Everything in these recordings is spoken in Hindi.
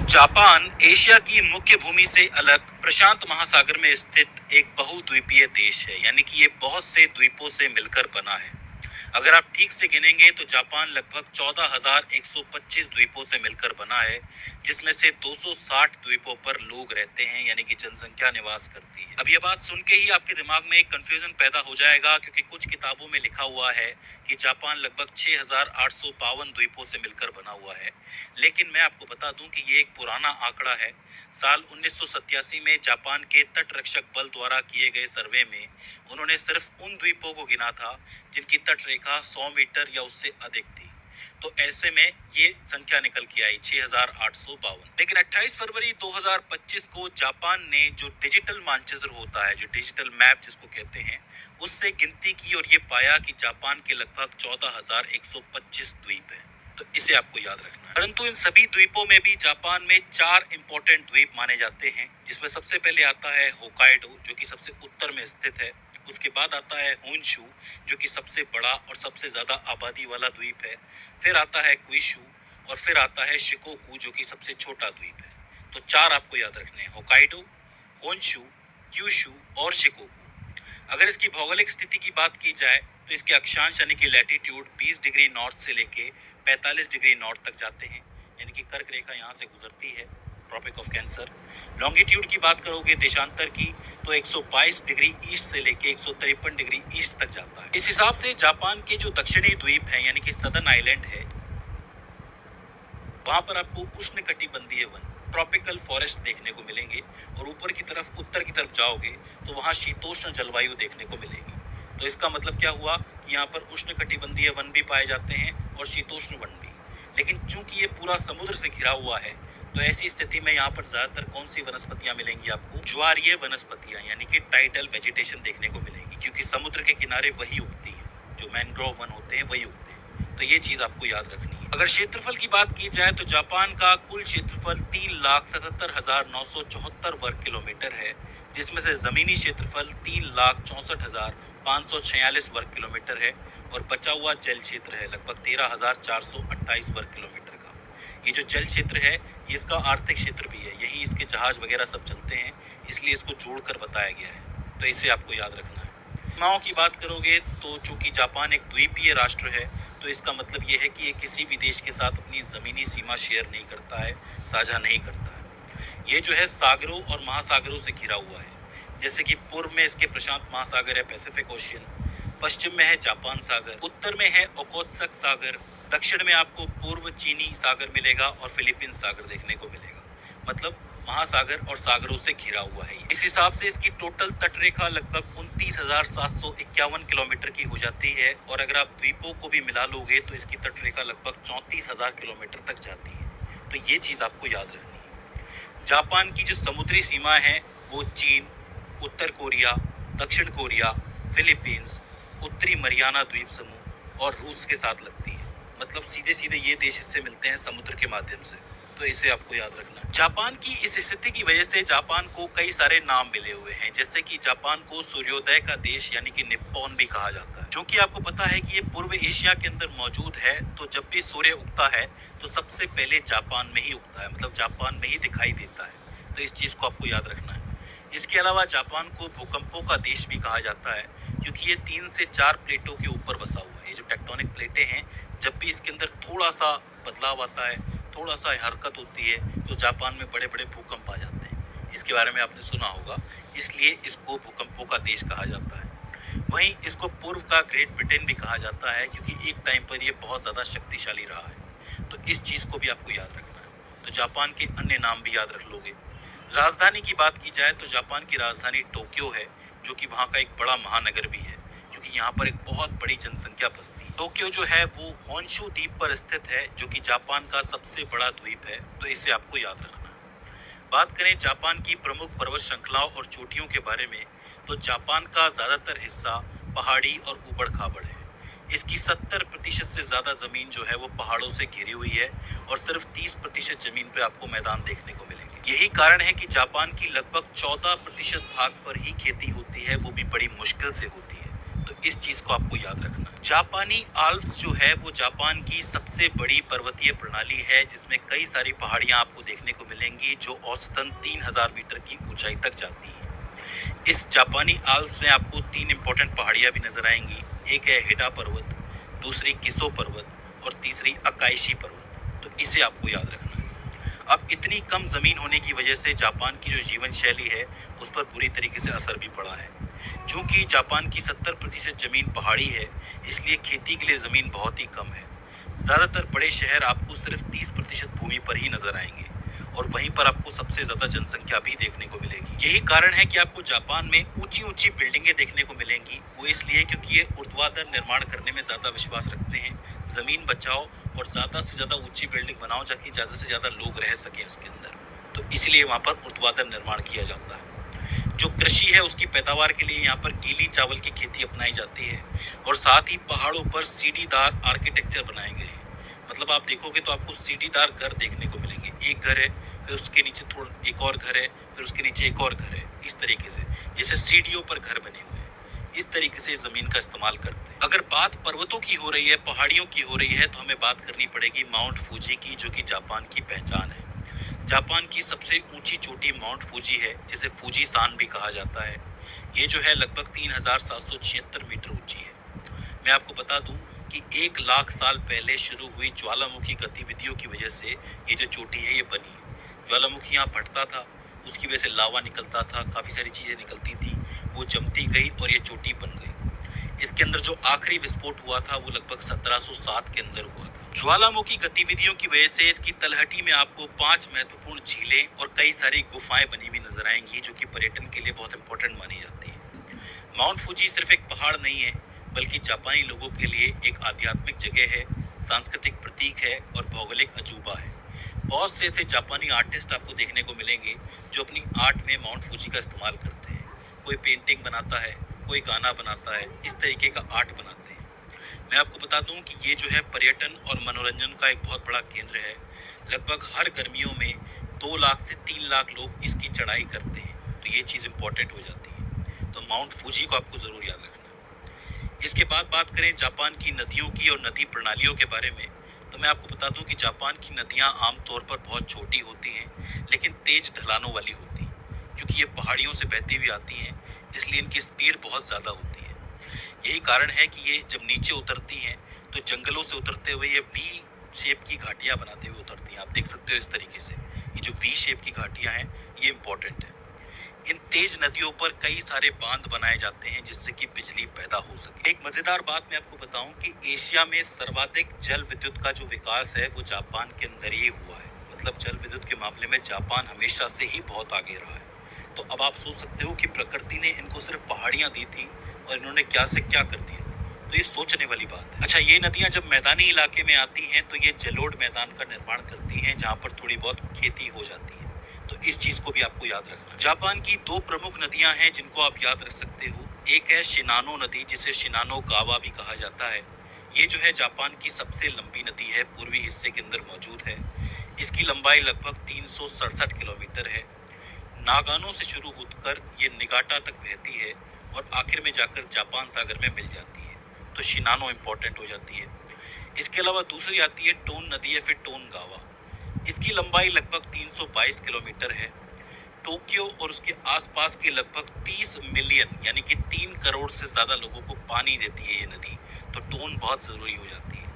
जापान एशिया की मुख्य भूमि से अलग प्रशांत महासागर में स्थित एक बहुद्वीपीय देश है, यानी कि ये बहुत से द्वीपों से मिलकर बना है। अगर आप ठीक से गिनेंगे तो जापान लगभग 14,125 द्वीपों से मिलकर बना है, जिसमें से 260 द्वीपों पर लोग रहते हैं, यानी कि जनसंख्या निवास करती है। अब ये बात सुन के ही आपके दिमाग में एक कंफ्यूजन पैदा हो जाएगा, क्योंकि कुछ किताबों में लिखा हुआ है कि जापान लगभग 6,852 द्वीपों से मिलकर बना हुआ है। लेकिन मैं आपको बता दूं कि ये एक पुराना आंकड़ा है। साल 1987 में जापान के तट रक्षक बल द्वारा किए गए सर्वे में उन्होंने सिर्फ उन द्वीपों को गिना था जिनकी तट रेखा 100 मीटर या उससे अधिक थी। तो ऐसे में ये संख्या निकल के आई 6,852। लेकिन 28 फरवरी 2025 को जापान ने जो डिजिटल मानचित्र होता है, जो डिजिटल मैप जिसको कहते हैं, उससे गिनती की और ये पाया कि जापान के लगभग 14,125 द्वीप हैं। तो इसे आपको याद रखना है। परंतु इन सभी द्वीपों में भी जापान में 4 इंपॉर्टेंट द्वीप माने जाते हैं, जिसमें सबसे पहले आता है होकाइडो, जो कि सबसे उत्तर में स्थित है। उसके बाद आता है होन्शु, जो कि सबसे बड़ा और सबसे ज्यादा आबादी वाला द्वीप है। फिर आता है क्विशु और फिर आता है शिकोकू, जो कि सबसे छोटा द्वीप है। तो 4 आपको याद रखने हैं: होकाइडो, होन्शु, क्यूशु और शिकोकू। अगर इसकी भौगोलिक स्थिति की बात की जाए तो इसके अक्षांश यानी कि लैटिट्यूड 20 डिग्री नॉर्थ से लेके 45 डिग्री नॉर्थ तक जाते हैं, यानी कि कर्क रेखा यहाँ से गुजरती है, ट्रॉपिक ऑफ कैंसर। लॉन्गिट्यूड की बात करोगे देशांतर की, तो 122 डिग्री ईस्ट से लेके 153 डिग्री ईस्ट तक जाता है। इस हिसाब से जापान के जो दक्षिणी द्वीप है यानी कि सदर्न आइलैंड है, वहां पर आपको उष्ण कटिबंधीय वन, ट्रॉपिकल फॉरेस्ट देखने को मिलेंगे, और ऊपर की तरफ उत्तर की तरफ जाओगे तो वहां शीतोष्ण जलवायु देखने को मिलेगी। तो इसका मतलब क्या हुआ कि यहाँ पर उष्ण कटिबंधीय वन भी पाए जाते हैं और शीतोष्ण वन भी। लेकिन चूंकि ये पूरा समुद्र से घिरा हुआ है, तो ऐसी स्थिति में यहाँ पर ज्यादातर कौन सी वनस्पतियां मिलेंगी आपको? ज्वारीय वनस्पतियां यानी कि टाइडल वेजिटेशन देखने को मिलेगी, क्योंकि समुद्र के किनारे वही उगती है, जो मैंग्रोव वन होते हैं वही उगते हैं। तो ये चीज आपको याद रखनी है। अगर क्षेत्रफल की बात की जाए तो जापान का कुल क्षेत्रफल 3,77,974 वर्ग किलोमीटर है, जिसमें से जमीनी क्षेत्रफल 3,64,546 वर्ग किलोमीटर है और बचा हुआ जल क्षेत्र है लगभग 13,428 वर्ग किलोमीटर का। ये जो जल क्षेत्र है ये इसका आर्थिक क्षेत्र भी है, यही इसके जहाज वगैरह सब चलते हैं, इसलिए इसको जोड़कर बताया गया है। तो इसे आपको याद रखना है। सीमाओं की बात करोगे तो चूंकि जापान एक द्वीपीय राष्ट्र है, तो इसका मतलब ये है कि ये किसी भी देश के साथ अपनी जमीनी सीमा शेयर नहीं करता है, साझा नहीं करता है। ये जो है सागरों और महासागरों से घिरा हुआ है, जैसे कि पूर्व में इसके प्रशांत महासागर है, पैसिफिक ओशियन, पश्चिम में है जापान सागर, उत्तर में है ओखोत्सक सागर, दक्षिण में आपको पूर्व चीनी सागर मिलेगा और फिलीपींस सागर देखने को मिलेगा। मतलब महासागर और सागरों से घिरा हुआ है। इस हिसाब से इसकी टोटल तट रेखा लगभग 29,751 किलोमीटर की हो जाती है, और अगर आप द्वीपों को भी मिला लोगे तो इसकी तट रेखा लगभग 34,000 किलोमीटर तक जाती है। तो ये चीज आपको याद रखनी है। जापान की जो समुद्री सीमा है वो चीन, उत्तर कोरिया, दक्षिण कोरिया, फिलीपींस, उत्तरी मरियाना द्वीप समूह और रूस के साथ लगती है। मतलब सीधे सीधे ये देश इससे मिलते हैं समुद्र के माध्यम से। तो इसे आपको याद रखना है। जापान की इस स्थिति की वजह से जापान को कई सारे नाम मिले हुए हैं, जैसे कि जापान को सूर्योदय का देश यानी कि निप्पॉन भी कहा जाता है। क्योंकि आपको पता है कि ये पूर्व एशिया के अंदर मौजूद है, तो जब भी सूर्य उगता है तो सबसे पहले जापान में ही उगता है, मतलब जापान में ही दिखाई देता है। तो इस चीज को आपको याद रखना है। इसके अलावा जापान को भूकंपों का देश भी कहा जाता है, क्योंकि ये 3 से 4 प्लेटों के ऊपर बसा हुआ है। ये जो टेक्टोनिक प्लेटें हैं, जब भी इसके अंदर थोड़ा सा बदलाव आता है, थोड़ा सा हरकत होती है, तो जापान में बड़े बड़े भूकंप आ जाते हैं। इसके बारे में आपने सुना होगा, इसलिए इसको भूकंपों का देश कहा जाता है। वहीं इसको पूर्व का ग्रेट ब्रिटेन भी कहा जाता है, क्योंकि एक टाइम पर ये बहुत ज्यादा शक्तिशाली रहा है। तो इस चीज को भी आपको याद रखना है। तो जापान के अन्य नाम भी याद रख लोगे। राजधानी की बात की जाए तो जापान की राजधानी टोक्यो है, जो कि वहाँ का एक बड़ा महानगर भी है, क्योंकि यहाँ पर एक बहुत बड़ी जनसंख्या बसती है। टोक्यो जो है वो होन्शु द्वीप पर स्थित है, जो कि जापान का सबसे बड़ा द्वीप है। तो इसे आपको याद रखना है। बात करें जापान की प्रमुख पर्वत श्रृंखलाओं और चोटियों के बारे में, तो जापान का ज्यादातर हिस्सा पहाड़ी और ऊबड़ खाबड़ है। इसकी 70% से ज्यादा जमीन जो है वो पहाड़ों से घिरी हुई है, और सिर्फ 30% जमीन पे आपको मैदान देखने को मिलेंगे। यही कारण है कि जापान की लगभग 14% भाग पर ही खेती होती है, वो भी बड़ी मुश्किल से होती है। तो इस चीज को आपको याद रखना है। जापानी आल्प्स जो है वो जापान की सबसे बड़ी पर्वतीय प्रणाली है, जिसमें कई सारी पहाड़ियां आपको देखने को मिलेंगी जो औसतन 3000 मीटर की ऊंचाई तक जाती हैं। इस जापानी आल्प्स में आपको 3 इंपॉर्टेंट पहाड़ियां भी नजर आएंगी। एक है हिडा पर्वत, दूसरी किसो पर्वत और तीसरी अकाइशी पर्वत। तो इसे आपको याद रखना है। अब इतनी कम जमीन होने की वजह से जापान की जो जीवन शैली है उस पर बुरी तरीके से असर भी पड़ा है। चूंकि जापान की 70% जमीन पहाड़ी है, इसलिए खेती के लिए जमीन बहुत ही कम है। ज्यादातर बड़े शहर आपको सिर्फ 30% भूमि पर ही नजर आएंगे और वहीं पर आपको सबसे ज्यादा जनसंख्या भी देखने को मिलेगी। यही कारण है कि आपको जापान में ऊंची ऊंची बिल्डिंगें देखने को मिलेंगी। वो इसलिए क्योंकि ये ऊर्ध्वाधर निर्माण करने में ज्यादा विश्वास रखते हैं। जमीन बचाओ और ज्यादा से ज्यादा ऊंची बिल्डिंग बनाओ, ताकि ज्यादा से ज्यादा लोग रह सकें उसके अंदर। तो इसलिए वहां पर ऊर्ध्वाधर निर्माण किया जाता है। जो कृषि है उसकी पैदावार के लिए यहाँ पर गीली चावल की खेती अपनाई जाती है और साथ ही पहाड़ों पर सीढ़ीदार आर्किटेक्चर बनाए गए हैं। मतलब आप देखोगे तो आपको सीढ़ीदार घर देखने को मिलेंगे। एक घर है, फिर उसके नीचे थोड़ा एक और घर है, फिर उसके नीचे एक और घर है। इस तरीके से जैसे सीढ़ियों पर घर बने हुए हैं, इस तरीके से जमीन का इस्तेमाल करते हैं। अगर बात पर्वतों की हो रही है, पहाड़ियों की हो रही है, तो हमें बात करनी पड़ेगी माउंट फूजी की, जो कि जापान की पहचान है। जापान की सबसे ऊंची चोटी माउंट फूजी है, जिसे फूजी सान भी कहा जाता है। ये जो है लगभग 3776 मीटर ऊंची है। मैं आपको बता दूं कि 1 लाख साल पहले शुरू हुई ज्वालामुखी गतिविधियों की वजह से ये जो चोटी है ये बनी है। ज्वालामुखी यहाँ फटता था, उसकी वजह से लावा निकलता था, काफी सारी चीजें निकलती थी, वो जमती गई और ये चोटी बन गई। इसके अंदर जो आखिरी विस्फोट हुआ था वो लगभग 1707 के अंदर हुआ था। ज्वालामुखी गतिविधियों की वजह से इसकी तलहटी में आपको 5 महत्वपूर्ण झीलें और कई सारी गुफाएं बनी हुई नजर आएंगी, जो कि पर्यटन के लिए बहुत इंपॉर्टेंट मानी जाती है। माउंट फूजी सिर्फ एक पहाड़ नहीं है, बल्कि जापानी लोगों के लिए एक आध्यात्मिक जगह है, सांस्कृतिक प्रतीक है और भौगोलिक अजूबा है। बहुत से ऐसे जापानी आर्टिस्ट आपको देखने को मिलेंगे जो अपनी आर्ट में माउंट फूजी का इस्तेमाल करते हैं। कोई पेंटिंग बनाता है, कोई गाना बनाता है, इस तरीके का आर्ट बनाते हैं। मैं आपको बता दूं कि ये जो है पर्यटन और मनोरंजन का एक बहुत बड़ा केंद्र है। लगभग हर गर्मियों में 2 लाख से 3 लाख लोग इसकी चढ़ाई करते हैं। तो ये चीज़ इंपॉर्टेंट हो जाती है। तो माउंट फूजी को आपको ज़रूर याद रखना है। इसके बाद बात करें जापान की नदियों की और नदी प्रणालियों के बारे में, तो मैं आपको बता दूं कि जापान की नदियां आमतौर पर बहुत छोटी होती हैं, लेकिन तेज ढलानों वाली होती हैं। क्योंकि ये पहाड़ियों से बहती हुई आती हैं, इसलिए इनकी स्पीड बहुत ज़्यादा होती है। यही कारण है कि ये जब नीचे उतरती हैं तो जंगलों से उतरते हुए ये वी शेप की घाटियां बनाते हुए उतरती हैं। आप देख सकते हो इस तरीके से ये जो वी शेप की घाटियां हैं ये इंपॉर्टेंट है। इन तेज नदियों पर कई सारे बांध बनाए जाते हैं जिससे कि बिजली पैदा हो सके। एक मजेदार बात मैं आपको बताऊं कि एशिया में सर्वाधिक जल विद्युत का जो विकास है वो जापान के अंदर ही हुआ है। मतलब जल विद्युत के मामले में जापान हमेशा से ही बहुत आगे रहा है। तो अब आप सोच सकते हो कि प्रकृति ने इनको सिर्फ पहाड़ियां दी थी और इन्होंने क्या से क्या कर दिया। तो ये सोचने वाली बात है। अच्छा, ये नदियां जब मैदानी इलाके में आती हैं तो ये जलोढ़ मैदान का निर्माण करती हैं, जहाँ पर थोड़ी बहुत खेती हो जाती है। तो इस चीज को भी आपको याद रखना है। जापान की 2 प्रमुख नदियां हैं जिनको आप याद रख सकते हो। एक है शिनानो नदी, जिसे शिनानो गावा भी कहा जाता है। ये जो है जापान की सबसे लंबी नदी है, पूर्वी हिस्से के अंदर मौजूद है। इसकी लंबाई लगभग 367 किलोमीटर है। नागानो से शुरू होकर ये निगाटा तक बहती है और आखिर में जाकर जापान सागर में मिल जाती है। तो शिनानो इंपॉर्टेंट हो जाती है। इसके अलावा दूसरी आती है टोन नदी या फिर टोन गावा। इसकी लंबाई लगभग 322 किलोमीटर है। टोक्यो और उसके आसपास के लगभग 30 मिलियन यानी कि 3 करोड़ से ज्यादा लोगों को पानी देती है ये नदी। तो टोन बहुत जरूरी हो जाती है।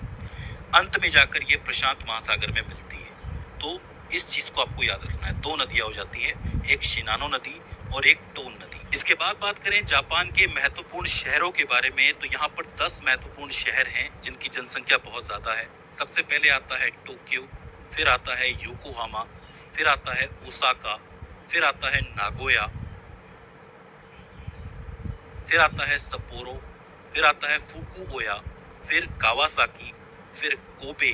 अंत में जाकर ये प्रशांत महासागर में मिलती है। तो इस चीज को आपको याद रखना है। 2 नदियां हो जाती हैं, एक शिनानो नदी और एक टोन नदी। इसके बाद बात करें जापान के महत्वपूर्ण शहरों के बारे में, तो यहाँ पर 10 महत्वपूर्ण शहर हैं जिनकी जनसंख्या बहुत ज्यादा है। सबसे पहले आता है टोक्यो, फिर आता है योकोहामा, फिर आता है ओसाका, फिर आता है नागोया, फिर आता है सप्पोरो, फिर आता है फुकुओया, फिर कावासाकी, फिर कोबे,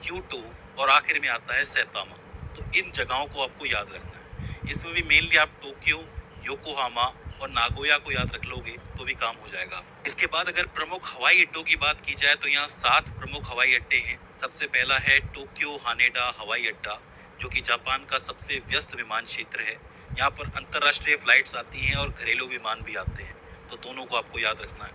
क्योटो और आखिर में आता है सैतामा। तो इन जगहों को आपको याद रखना है। इसमें भी मेनली आप टोक्यो, योकोहामा और नागोया को याद रख लोगे तो भी काम हो जाएगा। इसके बाद अगर प्रमुख हवाई अड्डों की बात की जाए तो यहाँ 7 प्रमुख हवाई अड्डे हैं। सबसे पहला है टोक्यो हानेडा हवाई अड्डा, जो कि जापान का सबसे व्यस्त विमान क्षेत्र है। यहाँ पर अंतर्राष्ट्रीय फ्लाइट्स आती हैं और घरेलू विमान भी आते हैं। तो दोनों को आपको याद रखना है।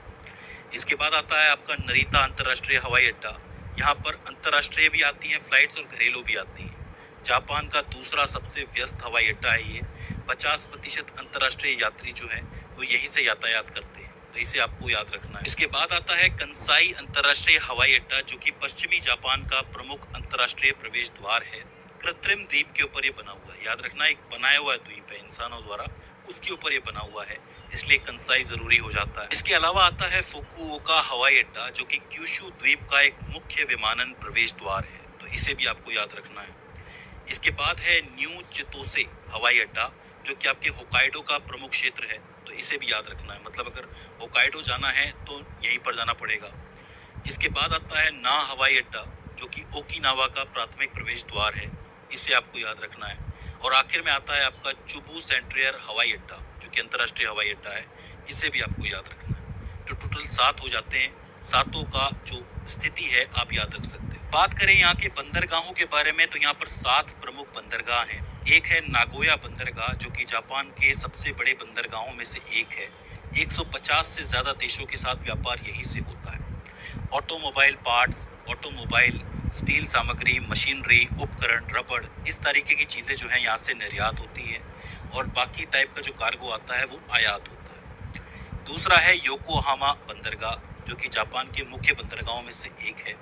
इसके बाद आता है आपका नरीता अंतर्राष्ट्रीय हवाई अड्डा। यहाँ पर अंतर्राष्ट्रीय भी आती हैं फ्लाइट्स और घरेलू भी आती हैं। जापान का दूसरा सबसे व्यस्त हवाई अड्डा है ये। 50% अंतर्राष्ट्रीय यात्री जो हैं वो यहीं से यातायात करते हैं, तो इसे आपको याद रखना है। इसके बाद आता है कंसाई अंतर्राष्ट्रीय हवाई अड्डा, जो कि पश्चिमी जापान का प्रमुख अंतर्राष्ट्रीय प्रवेश द्वार है। कृत्रिम द्वीप के ऊपर ये बना हुआ है, याद रखना, एक बनाया हुआ द्वीप है इंसानों द्वारा, उसके ऊपर ये बना हुआ है, इसलिए कंसाई जरूरी हो जाता है। इसके अलावा आता है फुकुओका हवाई अड्डा, जो कि क्यूशु द्वीप का एक मुख्य विमानन प्रवेश द्वार है, तो इसे भी आपको याद रखना है। इसके बाद है न्यू चितोसे हवाई अड्डा, जो कि आपके होकाइडो का प्रमुख क्षेत्र है, तो इसे भी याद रखना है। मतलब अगर होकाइडो जाना है तो यहीं पर जाना पड़ेगा। इसके बाद आता है ना हवाई अड्डा, जो कि ओकिनावा का प्राथमिक प्रवेश द्वार है, इसे आपको याद रखना है। और आखिर में आता है आपका चुबू सेंट्रियर हवाई अड्डा, जो कि अंतर्राष्ट्रीय हवाई अड्डा है, इसे भी आपको याद रखना है। तो टोटल 7 हो जाते हैं। सातों का जो स्थिति है आप याद रख सकते हैं। बात करें यहाँ के बंदरगाहों के बारे में, तो यहाँ पर 7 प्रमुख बंदरगाह हैं। एक है नागोया बंदरगाह, जो कि जापान के सबसे बड़े बंदरगाहों में से एक है। 150 से ज्यादा देशों के साथ व्यापार यहीं से होता है। ऑटोमोबाइल पार्ट्स, ऑटोमोबाइल, स्टील सामग्री, मशीनरी, उपकरण, रबड़, इस तरीके की चीजें जो हैं यहाँ से निर्यात होती हैं, और बाकी टाइप का जो कार्गो आता है वो आयात होता है। दूसरा है योकोहामा बंदरगाह, जो कि जापान के मुख्य बंदरगाहों में से एक है।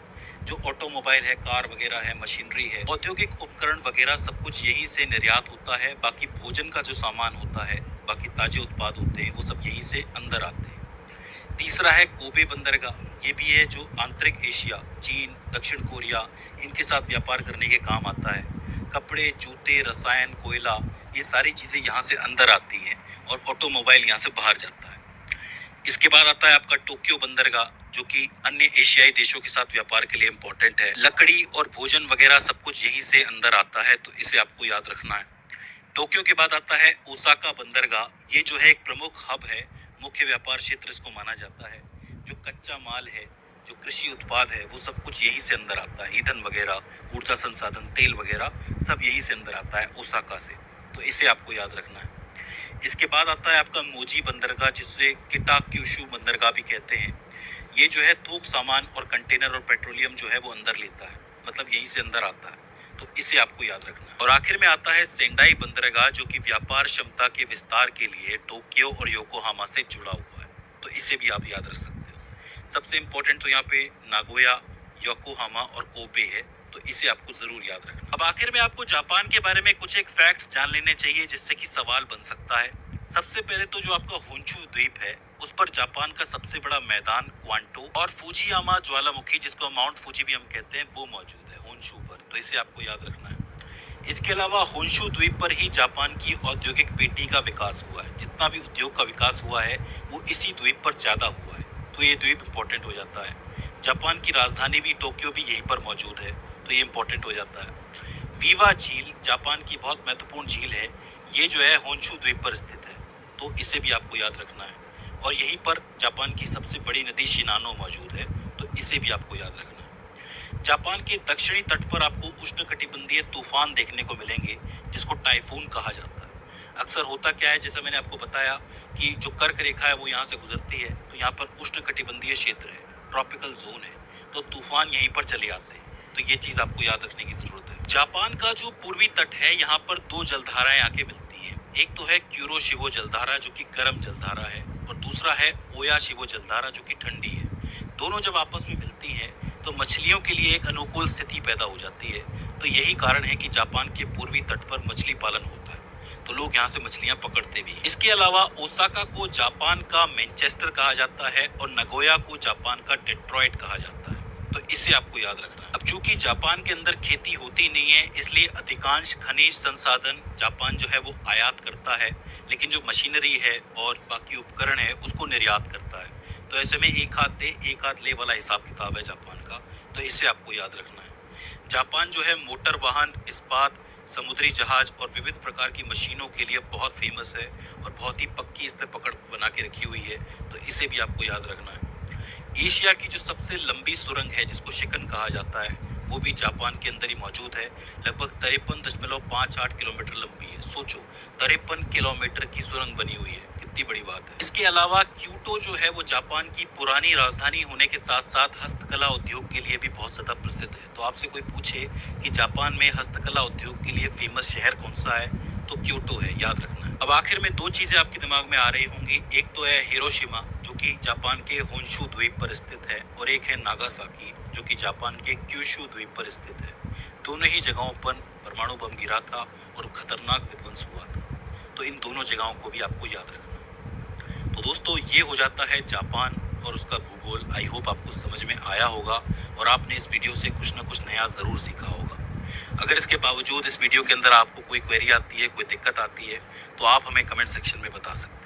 जो ऑटोमोबाइल है, कार वगैरह है, मशीनरी है, औद्योगिक उपकरण वगैरह सब कुछ यहीं से निर्यात होता है। बाकी भोजन का जो सामान होता है, बाकी ताजे उत्पाद होते हैं, वो सब यहीं से अंदर आते हैं। तीसरा है कोबे बंदरगाह, ये भी है जो आंतरिक एशिया, चीन, दक्षिण कोरिया, इनके साथ व्यापार करने के काम आता है। कपड़े, जूते, रसायन, कोयला, ये सारी चीजें यहाँ से अंदर आती हैं, और ऑटोमोबाइल यहाँ से बाहर जाता है। इसके बाद आता है आपका टोक्यो बंदरगाह, जो कि अन्य एशियाई देशों के साथ व्यापार के लिए इम्पोर्टेंट है। लकड़ी और भोजन वगैरह सब कुछ यहीं से अंदर आता है, तो इसे आपको याद रखना है। टोक्यो के बाद आता है ओसाका बंदरगाह, ये जो है एक प्रमुख हब है, मुख्य व्यापार क्षेत्र इसको माना जाता है। जो कच्चा माल है, जो कृषि उत्पाद है, वो सब कुछ यहीं से अंदर आता है। ईंधन वगैरह, ऊर्जा संसाधन, तेल वगैरह सब यहीं से अंदर आता है ओसाका से, तो इसे आपको याद रखना है। इसके बाद आता है आपका मोजी बंदरगाह, जिसे किटाक्यूशु बंदरगाह भी कहते हैं। ये जो है थोक सामान और कंटेनर और पेट्रोलियम जो है वो अंदर लेता है, मतलब यहीं से अंदर आता है, तो इसे आपको याद रखना है। और आखिर में आता है सेंडाई बंदरगाह, जो कि व्यापार क्षमता के विस्तार के लिए टोक्यो और योकोहामा से जुड़ा हुआ है, तो इसे भी आप याद रख सकते हो। सबसे इम्पोर्टेंट तो यहाँ पे नागोया, योकोहामा और कोबे है, तो इसे आपको जरूर याद रखना। अब आखिर में आपको जापान के बारे में कुछ एक फैक्ट्स जान लेने चाहिए, जिससे कि सवाल बन सकता है। सबसे पहले तो जो आपका होन्शु द्वीप है, उस पर जापान का सबसे बड़ा मैदान क्वांटो और फुजियामा ज्वालामुखी, जिसको माउंट फुजी भी हम कहते हैं, वो मौजूद है होन्शु पर, तो इसे आपको याद रखना है। इसके अलावा होन्शु द्वीप पर ही जापान की औद्योगिक पेटी का विकास हुआ है। जितना भी उद्योग का विकास हुआ है वो इसी द्वीप पर ज्यादा हुआ है, तो ये द्वीप इम्पोर्टेंट हो जाता है। जापान की राजधानी भी टोक्यो भी यहीं पर मौजूद है, तो ये इम्पोर्टेंट हो जाता है। वीवा झील जापान की बहुत महत्वपूर्ण झील है, ये जो है होन्शु द्वीप पर स्थित है, तो इसे भी आपको याद रखना है। और यहीं पर जापान की सबसे बड़ी नदी शिनानो मौजूद है, तो इसे भी आपको याद रखना है। जापान के दक्षिणी तट पर आपको उष्णकटिबंधीय तूफान देखने को मिलेंगे, जिसको टाइफून कहा जाता है। अक्सर होता क्या है, जैसा मैंने आपको बताया कि जो कर्क रेखा है वो यहाँ से गुजरती है, तो यहाँ पर उष्णकटिबंधीय क्षेत्र है, ट्रॉपिकल जोन है, तो तूफान यहीं पर चले आते हैं, तो ये चीज आपको याद रखने की जरूरत है। जापान का जो पूर्वी तट है, यहाँ पर 2 जलधाराएं आके मिलती हैं। एक तो है क्यूरोशिबो जलधारा, जो कि गर्म जलधारा है, और दूसरा है ओयाशिबो जलधारा, जो कि ठंडी है। दोनों जब आपस में मिलती हैं तो मछलियों के लिए एक अनुकूल स्थिति पैदा हो जाती है, तो यही कारण है कि जापान के पूर्वी तट पर मछली पालन होता है, तो लोग यहाँ से मछलियाँ पकड़ते भी हैं। इसके अलावा ओसाका को जापान का मैनचेस्टर कहा जाता है, और नगोया को जापान का डेट्रॉइट कहा जाता है, तो इसे आपको याद रखना है। अब चूंकि जापान के अंदर खेती होती नहीं है, इसलिए अधिकांश खनिज संसाधन जापान जो है वो आयात करता है, लेकिन जो मशीनरी है और बाकी उपकरण है उसको निर्यात करता है। तो ऐसे में एक हाथ दे एक हाथ ले वाला हिसाब किताब है जापान का, तो इसे आपको याद रखना है। जापान जो है मोटर वाहन, इस्पात, समुद्री जहाज और विविध प्रकार की मशीनों के लिए बहुत फेमस है, और बहुत ही पक्की इस पे पकड़ बना के रखी हुई है, तो इसे भी आपको याद रखना है। एशिया की जो सबसे लंबी सुरंग है, जिसको शिकन कहा जाता है, वो भी जापान के अंदर ही मौजूद है। लगभग 53.58 किलोमीटर लंबी है। सोचो 53 किलोमीटर की सुरंग बनी हुई है, कितनी बड़ी बात है। इसके अलावा क्योटो जो है वो जापान की पुरानी राजधानी होने के साथ साथ हस्तकला उद्योग के लिए भी बहुत ज्यादा प्रसिद्ध है। तो आपसे कोई पूछे कि जापान में हस्तकला उद्योग के लिए फेमस शहर कौन सा है, तो क्योटो है, याद रखना है। अब आखिर में दो चीजें आपके दिमाग में आ रही होंगी, एक तो है हिरोशिमा जो कि जापान के होन्शु द्वीप पर स्थित है, और एक है नागासाकी जो कि जापान के क्यूशु द्वीप पर स्थित है। दोनों ही जगहों पर परमाणु बम गिरा था और खतरनाक विध्वंस हुआ था। तो इन दोनों जगहों को भी आपको याद रखना। तो दोस्तों, ये हो जाता है जापान और उसका भूगोल। आई होप आपको समझ में आया होगा और आपने इस वीडियो से कुछ ना कुछ नया जरूर सीखा होगा। अगर इसके बावजूद इस वीडियो के अंदर आपको कोई क्वेरी आती है, कोई दिक्कत आती है, तो आप हमें कमेंट सेक्शन में बता सकते हैं।